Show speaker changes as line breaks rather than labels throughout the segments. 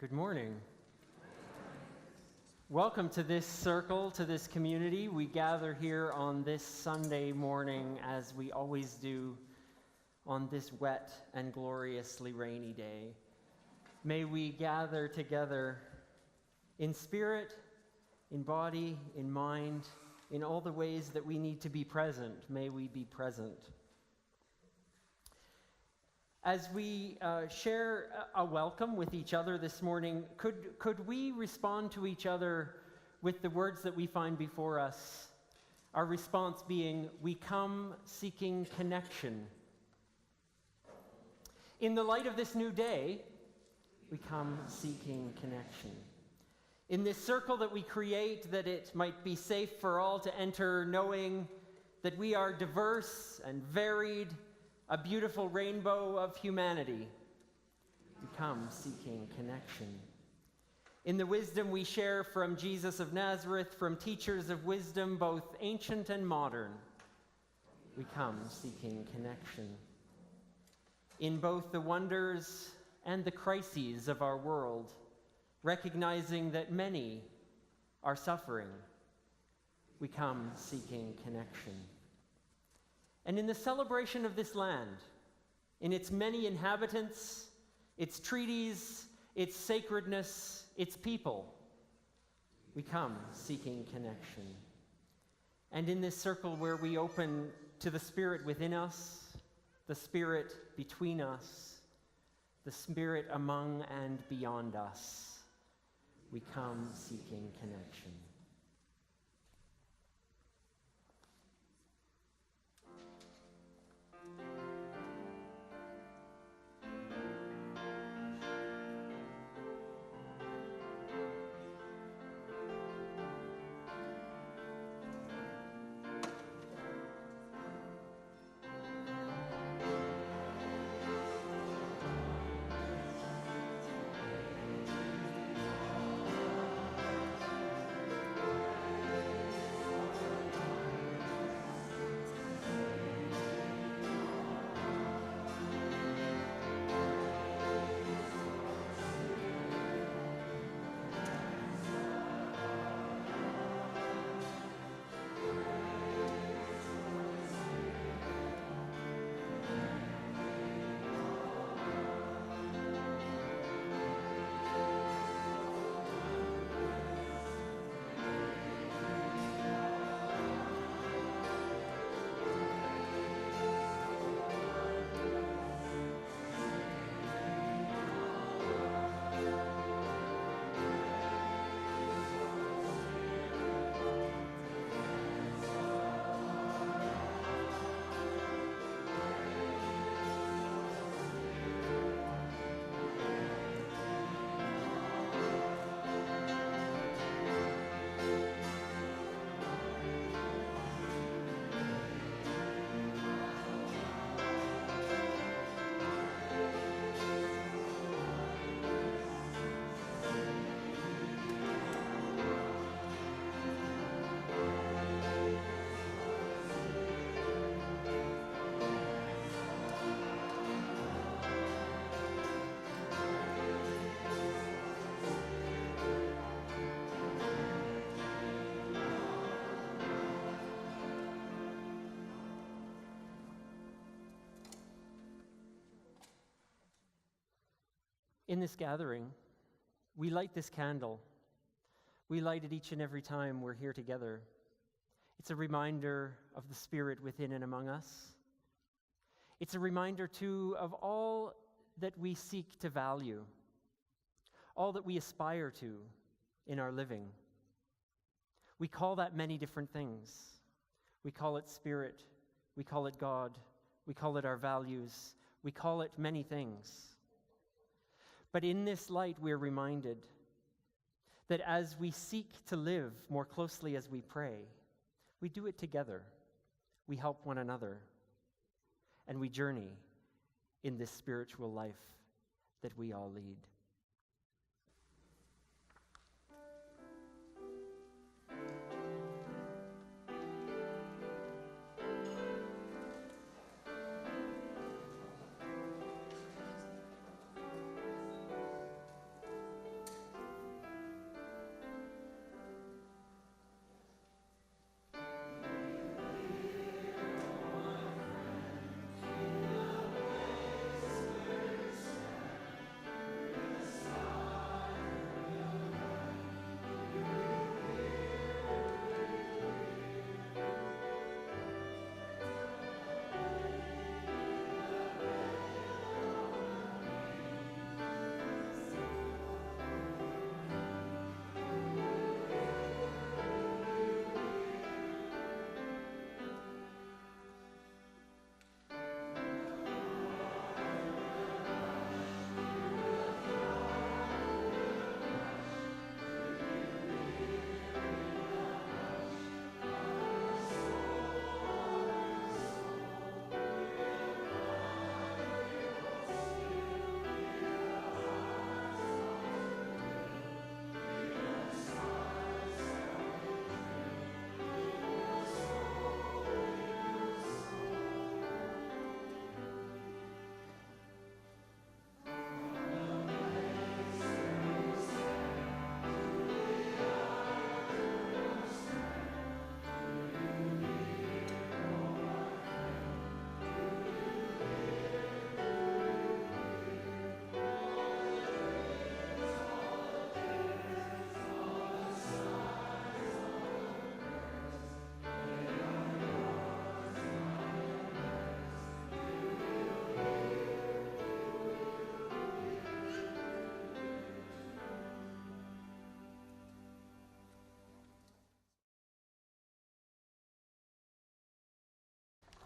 Good morning. Welcome to this circle, to this community. We gather here on this Sunday morning, as we always do on this wet and gloriously rainy day. May we gather together in spirit, in body, in mind, in all the ways that we need to be present. May we be present. As we share a welcome with each other this morning, could we respond to each other with the words that we find before us? Our response being, we come seeking connection. In the light of this new day, we come seeking connection. In this circle that we create, that it might be safe for all to enter, knowing that we are diverse and varied, a beautiful rainbow of humanity. We come seeking connection. In the wisdom we share from Jesus of Nazareth, from teachers of wisdom, both ancient and modern, we come seeking connection. In both the wonders and the crises of our world, recognizing that many are suffering, we come seeking connection. And in the celebration of this land, in its many inhabitants, its treaties, its sacredness, its people, we come seeking connection. And in this circle where we open to the Spirit within us, the Spirit between us, the Spirit among and beyond us, we come seeking connection. In this gathering, we light this candle. We light it each and every time we're here together. It's a reminder of the Spirit within and among us. It's a reminder, too, of all that we seek to value, all that we aspire to in our living. We call that many different things. We call it Spirit. We call it God. We call it our values. We call it many things. But in this light, we're reminded that as we seek to live more closely as we pray, we do it together. We help one another. And we journey in this spiritual life that we all lead.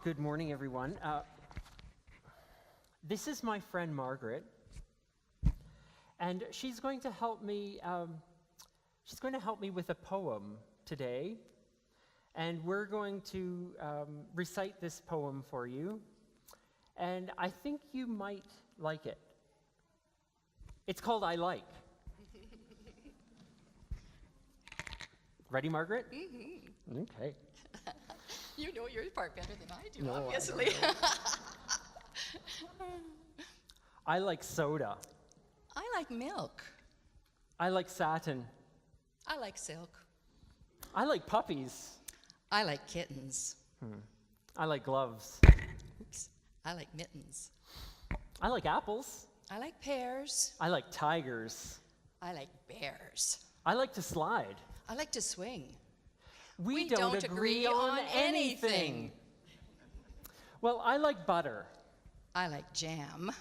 Good morning, everyone. This is my friend Margaret, and she's going to help me. She's going to help me with a poem today, and we're going to recite this poem for you. And I think you might like it. It's called "I Like." Ready, Margaret? Mm-hmm. Okay.
You know your part better than I do,
No,
obviously.
I like soda.
I like milk.
I like satin.
I like silk.
I like puppies.
I like kittens.
I like gloves.
Oops. I like mittens.
I like apples.
I like pears.
I like tigers.
I like bears.
I like to slide.
I like to swing.
We don't agree on anything. Well, I like butter.
I like jam.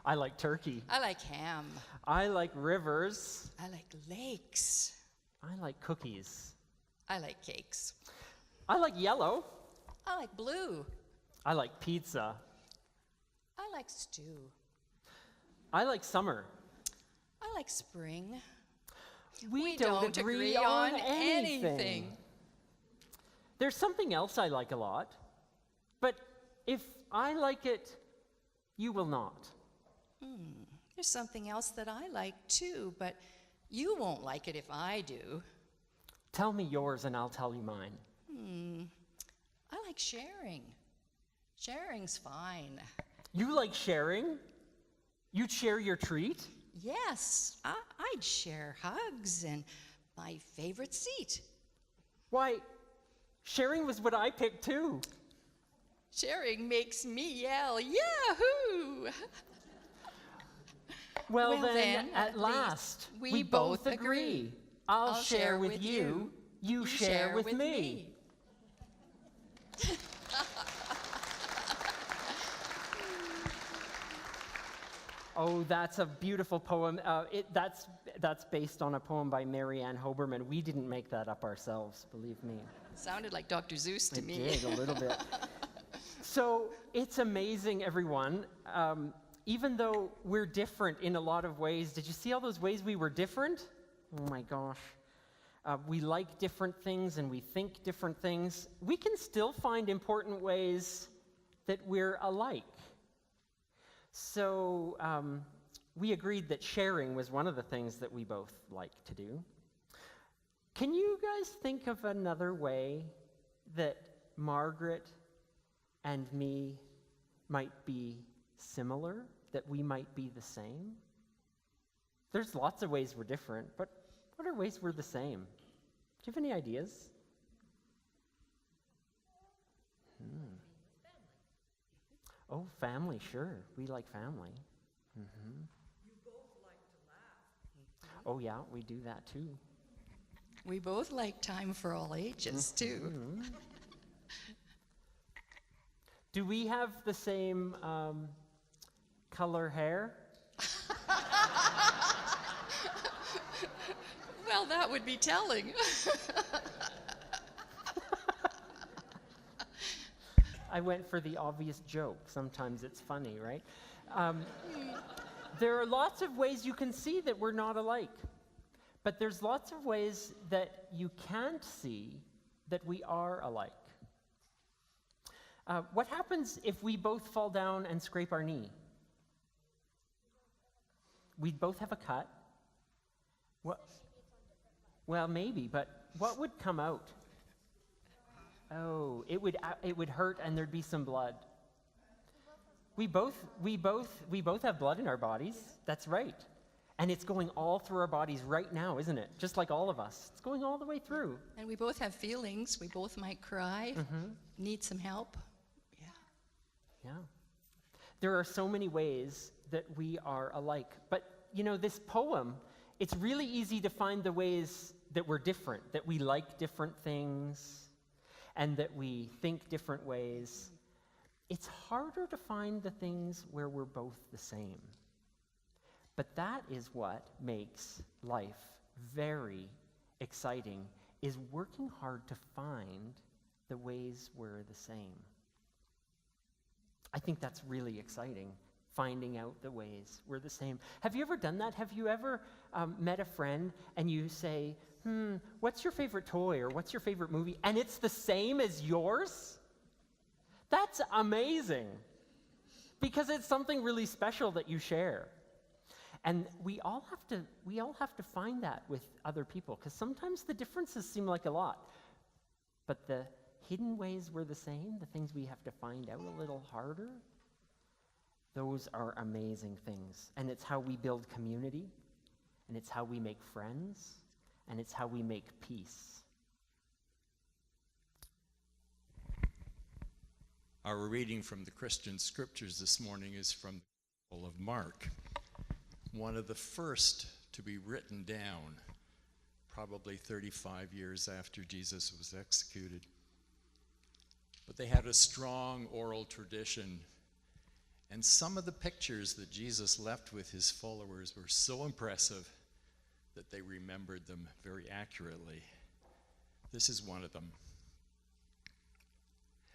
I like turkey.
I like ham.
I like rivers.
I like lakes.
I like cookies.
I like cakes.
I like yellow.
I like blue.
I like pizza.
I like stew.
I like summer.
I like spring.
We don't agree on anything. There's something else I like a lot, but if I like it, you will not.
There's something else that I like too, but you won't like it if I do.
Tell me yours and I'll tell you mine.
I like sharing. Sharing's fine.
You like sharing? You'd share your treat?
Yes, I'd share hugs and my favorite seat.
Why, sharing was what I picked too.
Sharing makes me yell, Yahoo!
Well then, at last, we both agree. I'll share with you, you share with me. Oh, that's a beautiful poem. That's based on a poem by Mary Ann Hoberman. We didn't make that up ourselves, believe me.
Sounded like Dr. Seuss to me.
It did, a little bit. So it's amazing, everyone. Even though we're different in a lot of ways, did you see all those ways we were different? Oh my gosh. We like different things and we think different things. We can still find important ways that we're alike. So we agreed that sharing was one of the things that we both like to do. Can you guys think of another way that Margaret and me might be similar, that we might be the same? There's lots of ways we're different, but what are ways we're the same? Do you have any ideas? Oh, family, sure. We like family. Mm-hmm.
You both like to laugh.
Oh, yeah, we do that too.
We both like time for all ages, too.
Mm-hmm. Do we have the same color hair?
Well, that would be telling.
I went for the obvious joke. Sometimes it's funny, right? There are lots of ways you can see that we're not alike. But there's lots of ways that you can't see that we are alike. What happens if we both fall down and scrape our knee? We both have a cut. Well, maybe, but what would come out? Oh, it would hurt and there'd be some blood. We both have blood in our bodies. That's right. And it's going all through our bodies right now, isn't it? Just like all of us. It's going all the way through.
And we both have feelings. We both might cry, need some help.
Yeah. There are so many ways that we are alike. But, you know, this poem, it's really easy to find the ways that we're different, that we like different things, and that we think different ways. It's harder to find the things where we're both the same. But that is what makes life very exciting, is working hard to find the ways we're the same. I think that's really exciting, finding out the ways we're the same. Have you ever done that? Have you ever met a friend and you say, what's your favorite toy or what's your favorite movie? And it's the same as yours? That's amazing, because it's something really special that you share. And we all have to find that with other people, because sometimes the differences seem like a lot. But the hidden ways we're the same, the things we have to find out a little harder, those are amazing things. And it's how we build community, and it's how we make friends, and it's how we make peace.
Our reading from the Christian scriptures this morning is from the Gospel of Mark, one of the first to be written down, probably 35 years after Jesus was executed. But they had a strong oral tradition, and some of the pictures that Jesus left with his followers were so impressive that they remembered them very accurately. This is one of them.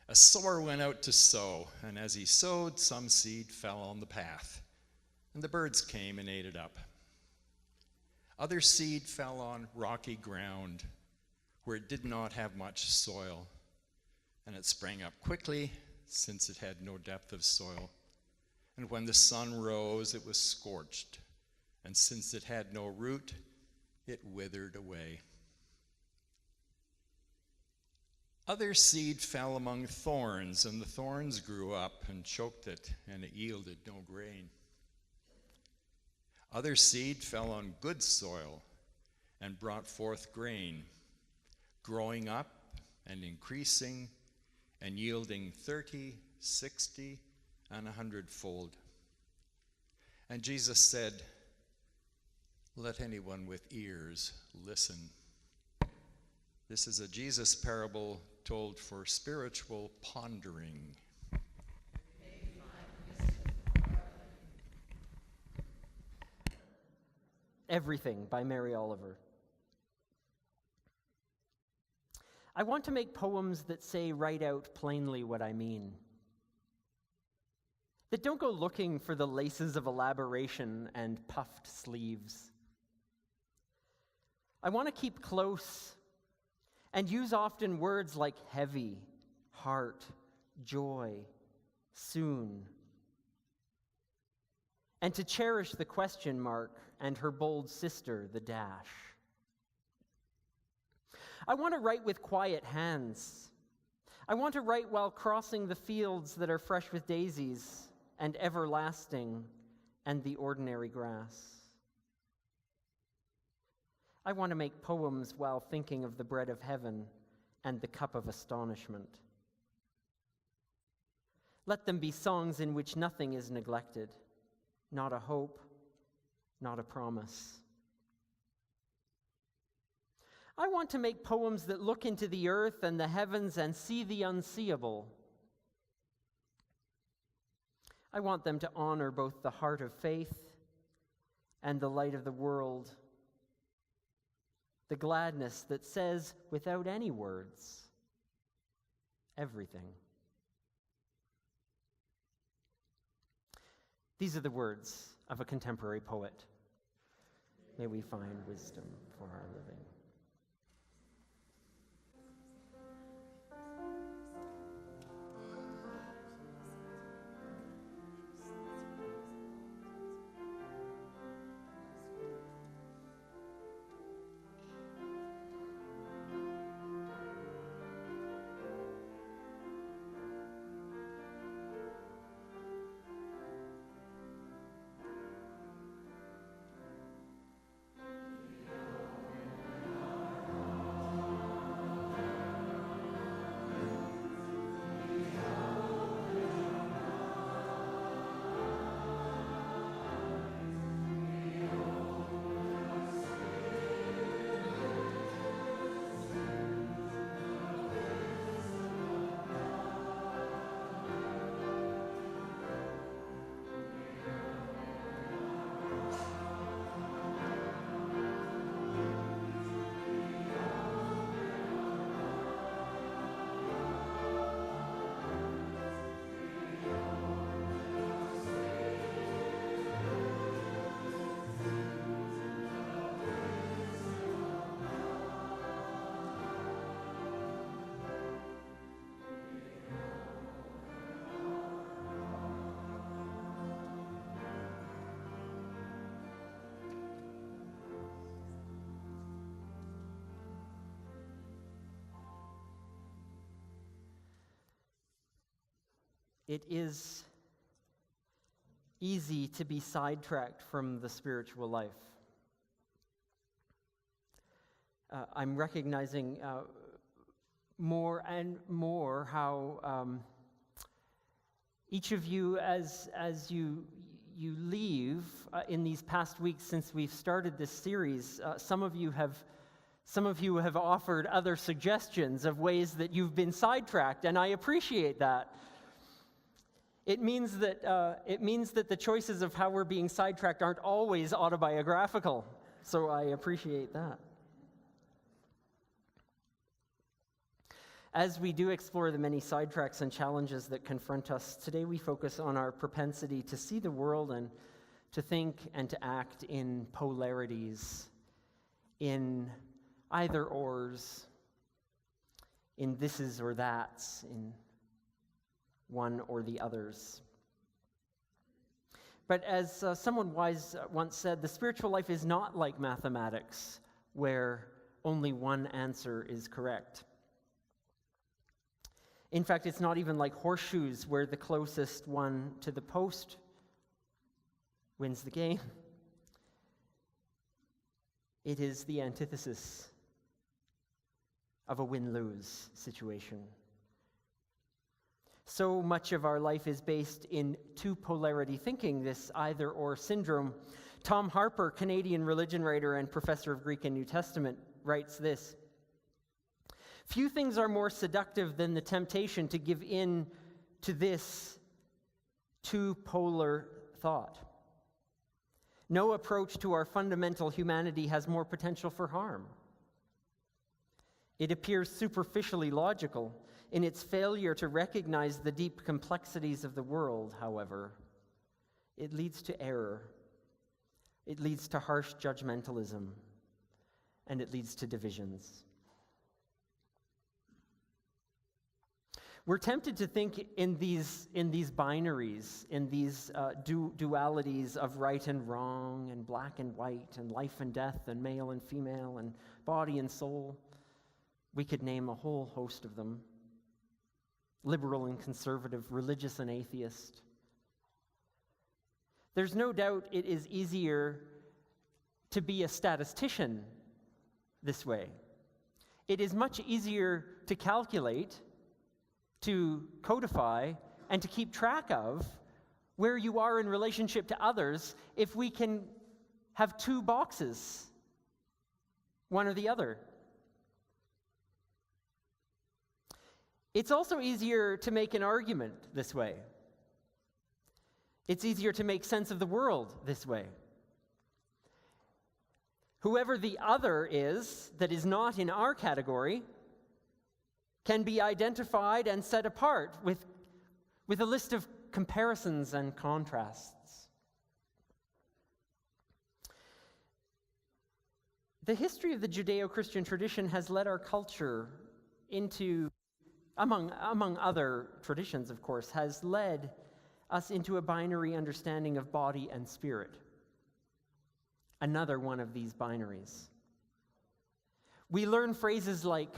A sower went out to sow, and as he sowed, some seed fell on the path, and the birds came and ate it up. Other seed fell on rocky ground, where it did not have much soil, and it sprang up quickly, since it had no depth of soil. And when the sun rose, it was scorched, and since it had no root, it withered away. Other seed fell among thorns, and the thorns grew up and choked it, and it yielded no grain. Other seed fell on good soil and brought forth grain, growing up and increasing and yielding 30, 60, and 100-fold. And Jesus said, "Let anyone with ears listen." This is a Jesus parable told for spiritual pondering.
Everything by Mary Oliver. I want to make poems that say right out plainly what I mean, that don't go looking for the laces of elaboration and puffed sleeves. I want to keep close and use often words like heavy, heart, joy, soon, and to cherish the question mark and her bold sister, the dash. I want to write with quiet hands. I want to write while crossing the fields that are fresh with daisies and everlasting and the ordinary grass. I want to make poems while thinking of the bread of heaven and the cup of astonishment. Let them be songs in which nothing is neglected, not a hope, not a promise. I want to make poems that look into the earth and the heavens and see the unseeable. I want them to honor both the heart of faith and the light of the world, the gladness that says, without any words, everything. These are the words of a contemporary poet. May we find wisdom for our living. It is easy to be sidetracked from the spiritual life. I'm recognizing more and more how each of you, as you leave in these past weeks since we've started this series, some of you have offered other suggestions of ways that you've been sidetracked, and I appreciate that. It means that the choices of how we're being sidetracked aren't always autobiographical, so I appreciate that. As we do explore the many sidetracks and challenges that confront us, today we focus on our propensity to see the world and to think and to act in polarities, in either-ors, in thises or that's, in one or the others. But as someone wise once said, the spiritual life is not like mathematics, where only one answer is correct. In fact, it's not even like horseshoes, where the closest one to the post wins the game. It is the antithesis of a win-lose situation. So much of our life is based in two-polarity thinking, this either-or syndrome. Tom Harper, Canadian religion writer and professor of Greek and New Testament, writes this: "Few things are more seductive than the temptation to give in to this two-polar thought. No approach to our fundamental humanity has more potential for harm. It appears superficially logical. In its failure to recognize the deep complexities of the world, however, it leads to error. It leads to harsh judgmentalism, and it leads to divisions." We're tempted to think in these binaries, in these dualities of right and wrong, and black and white, and life and death, and male and female, and body and soul. We could name a whole host of them. Liberal and conservative, religious and atheist. There's no doubt it is easier to be a statistician this way. It is much easier to calculate, to codify, and to keep track of where you are in relationship to others if we can have two boxes, one or the other. It's also easier to make an argument this way. It's easier to make sense of the world this way. Whoever the other is that is not in our category can be identified and set apart with a list of comparisons and contrasts. The history of the Judeo-Christian tradition has led our culture into, among other traditions, of course, has led us into a binary understanding of body and spirit. Another one of these binaries. We learn phrases like,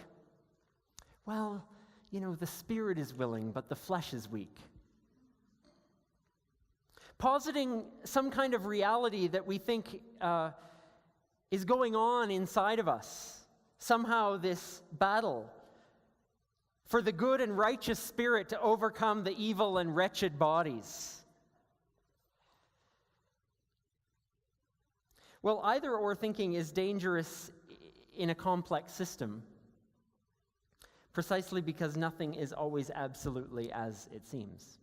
well, the spirit is willing, but the flesh is weak. Positing some kind of reality that we think is going on inside of us. Somehow this battle for the good and righteous spirit to overcome the evil and wretched bodies. Well, either-or thinking is dangerous in a complex system, precisely because nothing is always absolutely as it seems.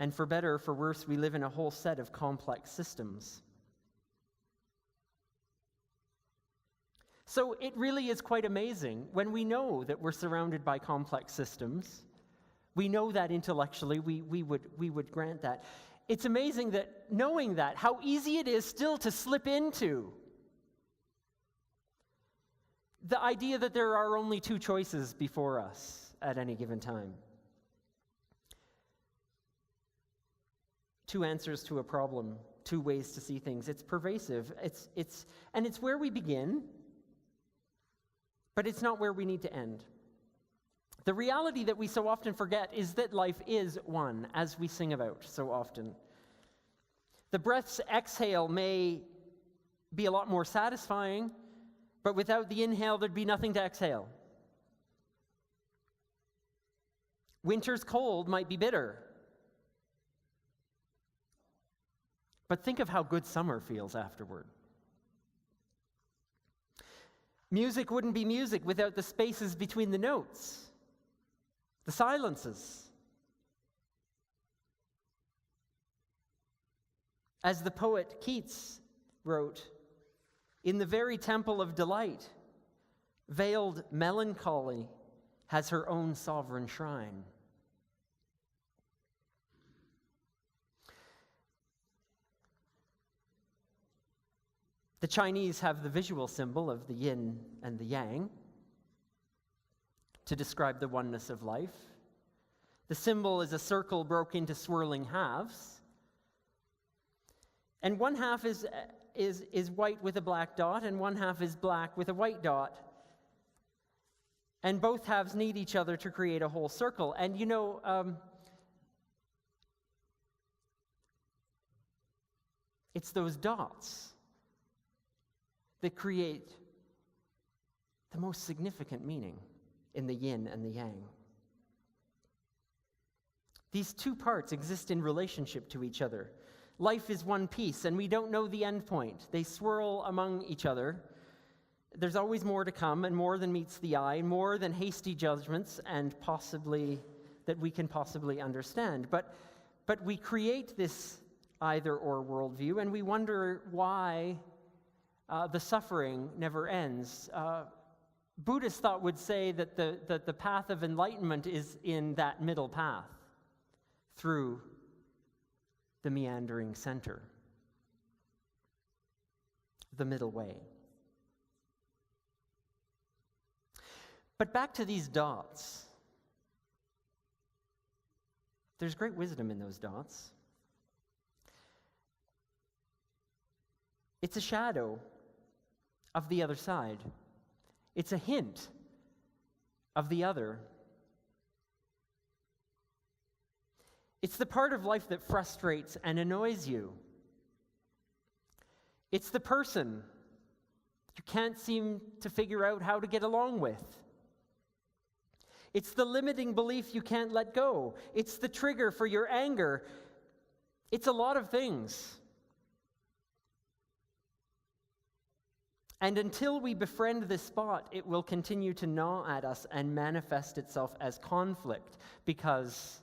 And for better or for worse, we live in a whole set of complex systems. So it really is quite amazing when we know that we're surrounded by complex systems. We know that intellectually, we would grant that. It's amazing that knowing that, how easy it is still to slip into the idea that there are only two choices before us at any given time. Two answers to a problem, two ways to see things. It's pervasive. It's where we begin, but it's not where we need to end. The reality that we so often forget is that life is one, as we sing about so often. The breath's exhale may be a lot more satisfying, but without the inhale, there'd be nothing to exhale. Winter's cold might be bitter, but think of how good summer feels afterward. Music wouldn't be music without the spaces between the notes, the silences. As the poet Keats wrote, in the very temple of delight, veiled melancholy has her own sovereign shrine. The Chinese have the visual symbol of the yin and the yang to describe the oneness of life. The symbol is a circle broken into swirling halves. And one half is white with a black dot, and one half is black with a white dot. And both halves need each other to create a whole circle. And you know, it's those dots that create the most significant meaning in the yin and the yang. These two parts exist in relationship to each other. Life is one piece, and we don't know the end point. They swirl among each other. There's always more to come, and more than meets the eye, more than hasty judgments, and possibly that we can possibly understand. But we create this either-or worldview, and we wonder why the suffering never ends. Buddhist thought would say that the path of enlightenment is in that middle path, through the meandering center, the middle way. But back to these dots. There's great wisdom in those dots. It's a shadow of the other side. It's a hint of the other. It's the part of life that frustrates and annoys you. It's the person you can't seem to figure out how to get along with. It's the limiting belief you can't let go. It's the trigger for your anger. It's a lot of things. And until we befriend this spot, it will continue to gnaw at us and manifest itself as conflict, because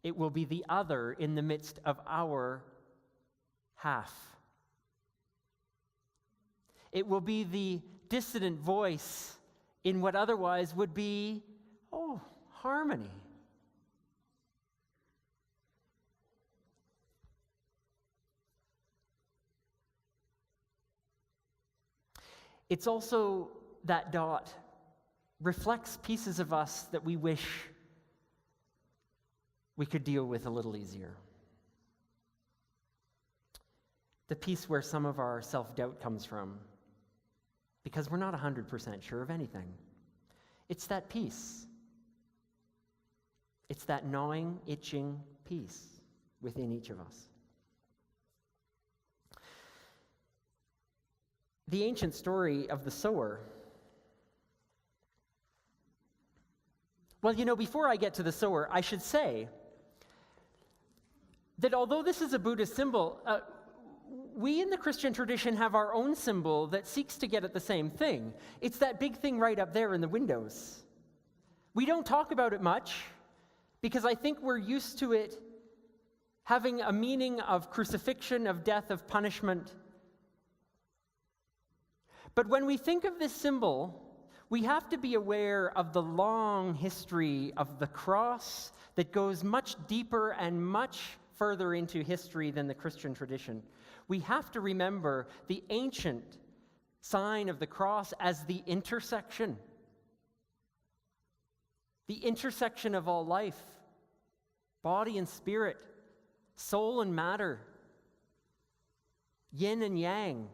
it will be the other in the midst of our half. It will be the dissident voice in what otherwise would be, harmony. It's also that dot reflects pieces of us that we wish we could deal with a little easier. The piece where some of our self-doubt comes from, because we're not 100% sure of anything. It's that piece. It's that gnawing, itching piece within each of us. The ancient story of the sower. Well, before I get to the sower, I should say that although this is a Buddhist symbol, we in the Christian tradition have our own symbol that seeks to get at the same thing. It's that big thing right up there in the windows. We don't talk about it much because I think we're used to it having a meaning of crucifixion, of death, of punishment. But when we think of this symbol, we have to be aware of the long history of the cross that goes much deeper and much further into history than the Christian tradition. We have to remember the ancient sign of the cross as the intersection of all life, body and spirit, soul and matter, yin and yang.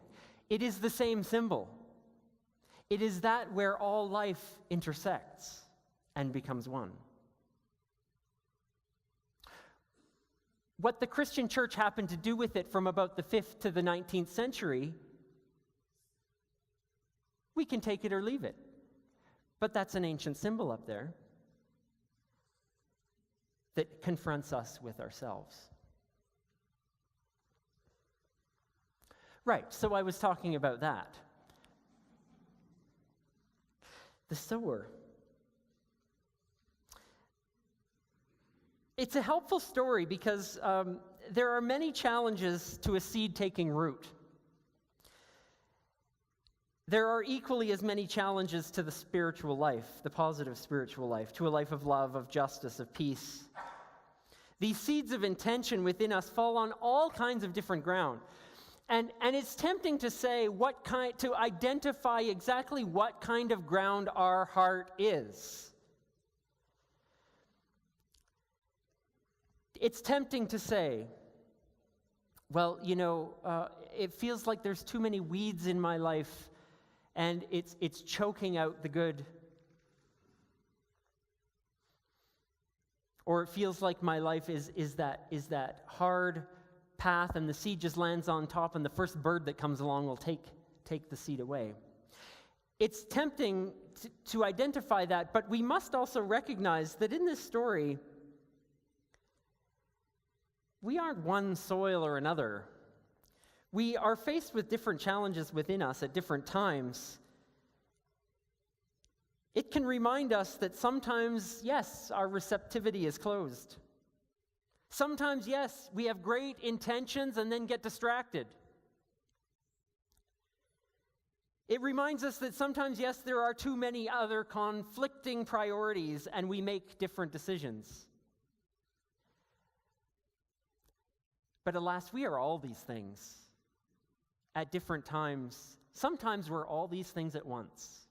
It is the same symbol. It is that where all life intersects. and becomes one. What the Christian church happened to do with it from about the 5th to the 19th century, we can take it or leave it. But that's an ancient symbol up there that confronts us with ourselves. Right, so I was talking about that. The sower. It's a helpful story because there are many challenges to a seed taking root. There are equally as many challenges to the spiritual life, the positive spiritual life, to a life of love, of justice, of peace. These seeds of intention within us fall on all kinds of different ground. And it's tempting to say to identify exactly what kind of ground our heart is. It's tempting to say, well, it feels like there's too many weeds in my life, and it's choking out the good. Or it feels like my life is that hard path, and the seed just lands on top, and the first bird that comes along will take the seed away. It's tempting to identify that, but we must also recognize that in this story, we aren't one soil or another. We are faced with different challenges within us at different times. It can remind us that sometimes, yes, our receptivity is closed. Sometimes, yes, we have great intentions and then get distracted. It reminds us that sometimes, yes, there are too many other conflicting priorities and we make different decisions. But alas, we are all these things at different times. Sometimes we're all these things at once.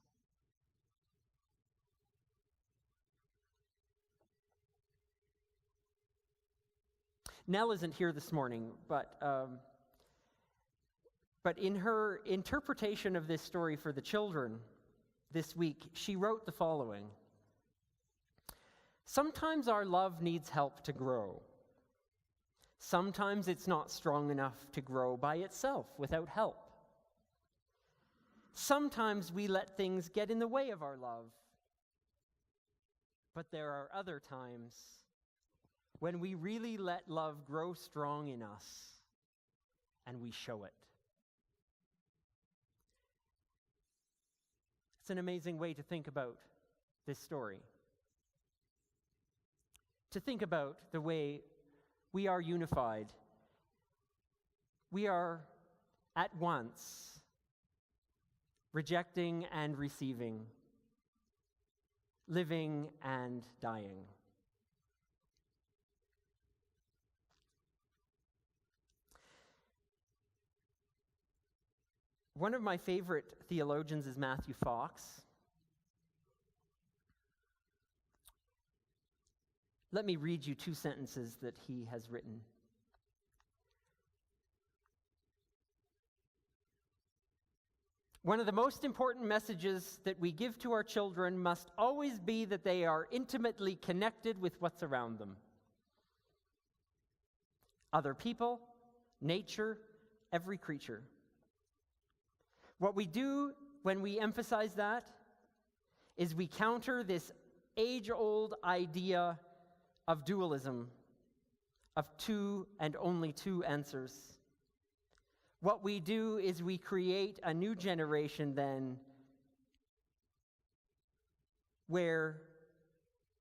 Nell isn't here this morning, but in her interpretation of this story for the children this week, she wrote the following: "Sometimes our love needs help to grow. Sometimes it's not strong enough to grow by itself without help. Sometimes we let things get in the way of our love. But there are other times when we really let love grow strong in us and we show it." It's an amazing way to think about this story. To think about the way we are unified. We are at once rejecting and receiving, living and dying. One of my favorite theologians is Matthew Fox. Let me read you 2 sentences that he has written. "One of the most important messages that we give to our children must always be that they are intimately connected with what's around them. Other people, nature, every creature. What we do when we emphasize that is we counter this age-old idea of dualism, of two and only two answers. What we do is we create a new generation then where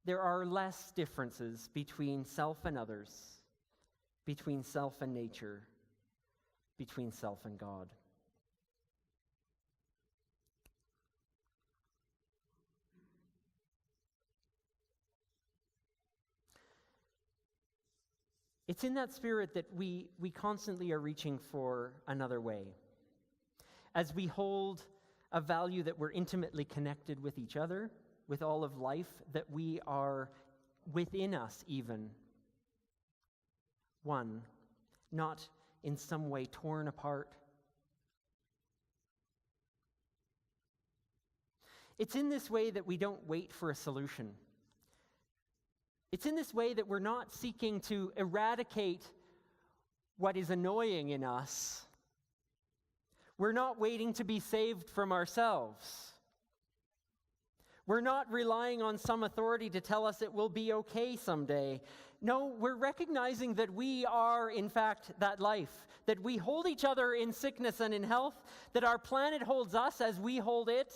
there are less differences between self and others, between self and nature, between self and God." It's in that spirit that we constantly are reaching for another way. As we hold a value that we're intimately connected with each other, with all of life, that we are within us even one, not in some way torn apart. It's in this way that we don't wait for a solution. It's in this way that we're not seeking to eradicate what is annoying in us. We're not waiting to be saved from ourselves. We're not relying on some authority to tell us it will be okay someday. No, we're recognizing that we are, in fact, that life, that we hold each other in sickness and in health, that our planet holds us as we hold it,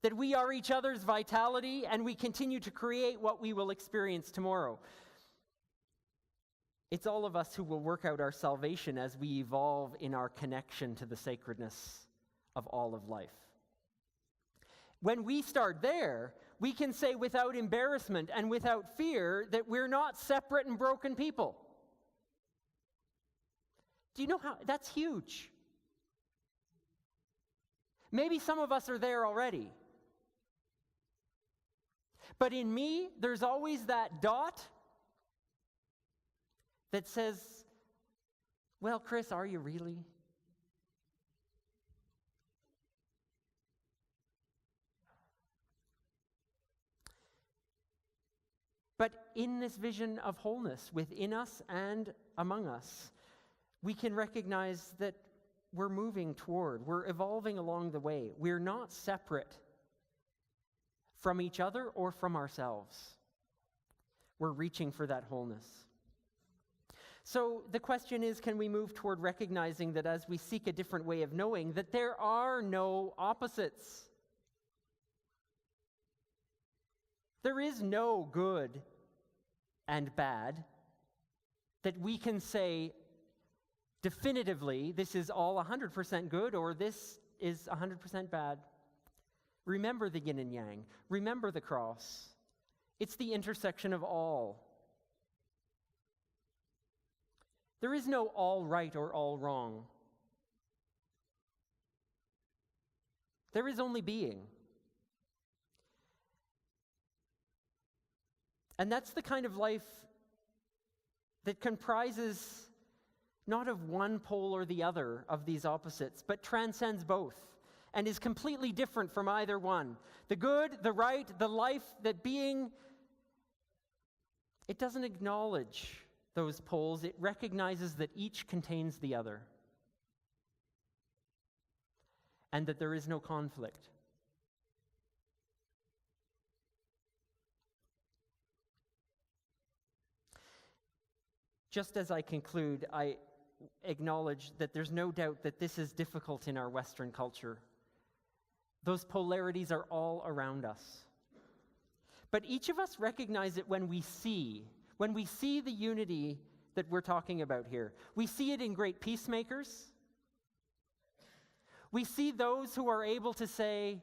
that we are each other's vitality, and we continue to create what we will experience tomorrow. It's all of us who will work out our salvation as we evolve in our connection to the sacredness of all of life. When we start there, we can say without embarrassment and without fear that we're not separate and broken people. Do you know how? That's huge. Maybe some of us are there already. But in me, there's always that dot that says, well, Chris, are you really? But in this vision of wholeness within us and among us, we can recognize that we're moving toward, we're evolving along the way. We're not separate from each other or from ourselves. We're reaching for that wholeness. So the question is, can we move toward recognizing that as we seek a different way of knowing, that there are no opposites? There is no good and bad that we can say definitively, this is all 100% good or this is 100% bad. Remember the yin and yang. Remember the cross. It's the intersection of all. There is no all right or all wrong. There is only being. And that's the kind of life that comprises not of one pole or the other of these opposites, but transcends both and is completely different from either one. The good, the right, the life, that being, it doesn't acknowledge those poles. It recognizes that each contains the other and that there is no conflict. Just as I conclude, I acknowledge that there's no doubt that this is difficult in our Western culture. Those polarities are all around us. But each of us recognize it when we see the unity that we're talking about here. We see it in great peacemakers. We see those who are able to say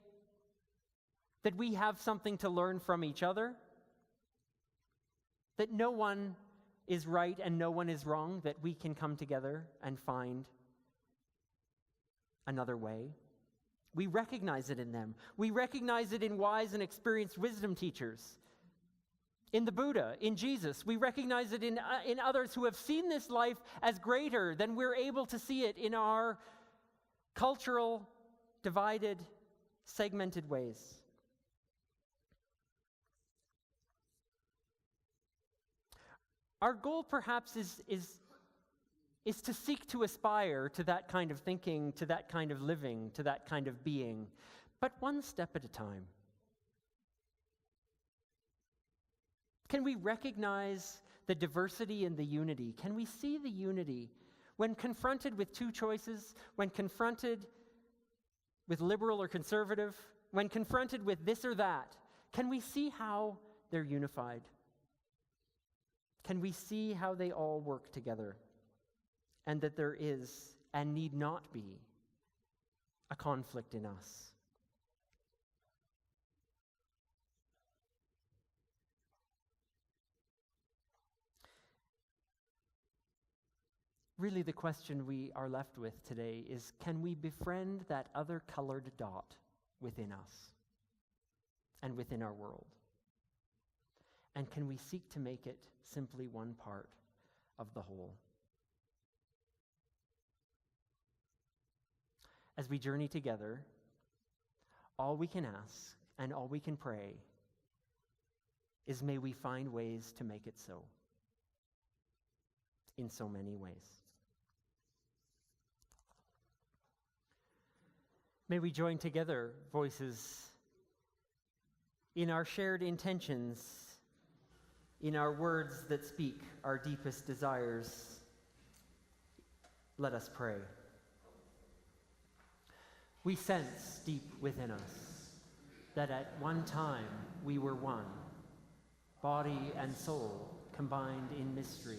that we have something to learn from each other, that no one is right and no one is wrong, that we can come together and find another way. We recognize it in them. We recognize it in wise and experienced wisdom teachers, in the Buddha, in Jesus. We recognize it in others who have seen this life as greater than we're able to see it in our cultural, divided, segmented ways. Our goal perhaps is to seek to aspire to that kind of thinking, to that kind of living, to that kind of being, but one step at a time. Can we recognize the diversity and the unity? Can we see the unity when confronted with two choices, when confronted with liberal or conservative, when confronted with this or that? Can we see how they're unified? Can we see how they all work together, and that there is and need not be a conflict in us? Really, the question we are left with today is, can we befriend that other colored dot within us and within our world? And can we seek to make it simply one part of the whole? As we journey together, all we can ask and all we can pray is may we find ways to make it so, in so many ways. May we join together voices in our shared intentions, in our words that speak our deepest desires. Let us pray. We sense deep within us that at one time we were one, body and soul combined in mystery,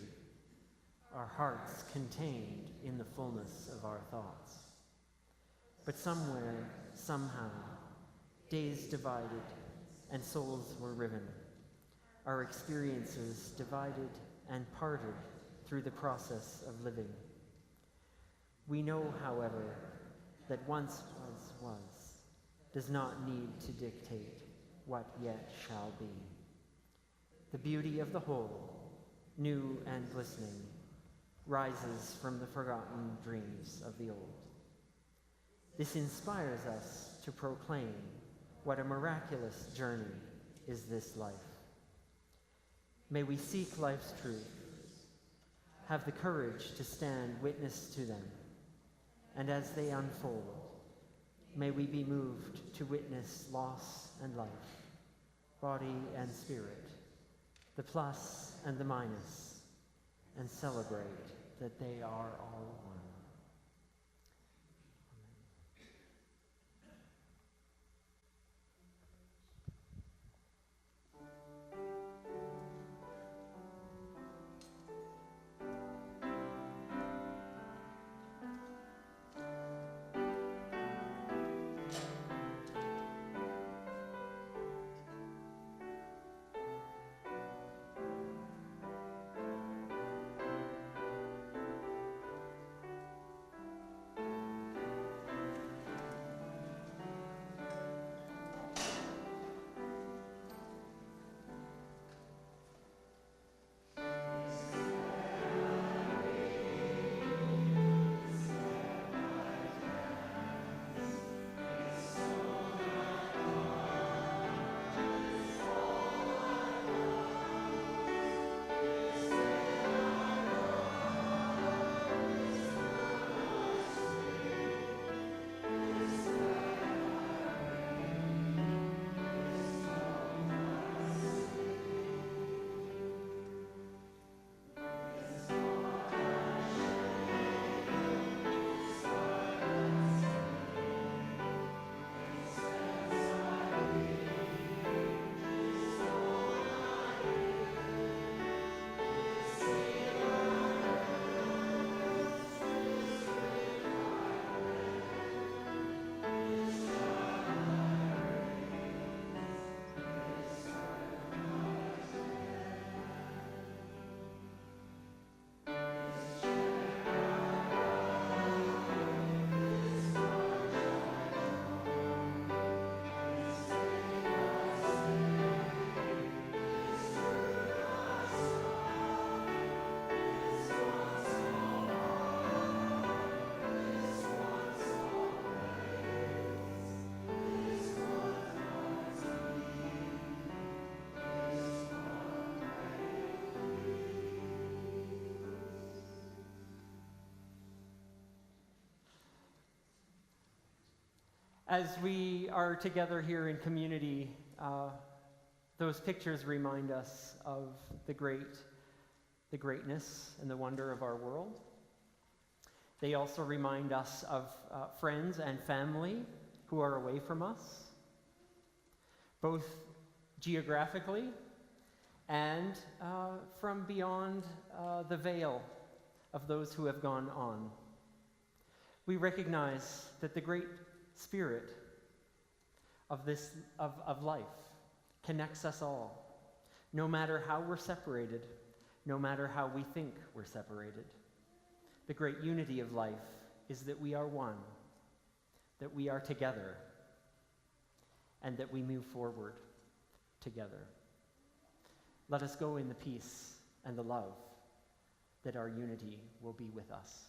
our hearts contained in the fullness of our thoughts. But somewhere, somehow, days divided and souls were riven, our experiences divided and parted through the process of living. We know, however, that once was does not need to dictate what yet shall be. The beauty of the whole, new and glistening, rises from the forgotten dreams of the old. This inspires us to proclaim what a miraculous journey is this life. May we seek life's truth, have the courage to stand witness to them, and as they unfold, may we be moved to witness loss and life, body and spirit, the plus and the minus, and celebrate that they are all one. As we are together here in community, those pictures remind us of the greatness and the wonder of our world. They also remind us of friends and family who are away from us, both geographically and from beyond the veil of those who have gone on. We recognize that the great spirit of life connects us all, no matter how we're separated, no matter how we think we're separated. The great unity of life is that we are one, that we are together, and that we move forward together. Let us go in the peace and the love that our unity will be with us.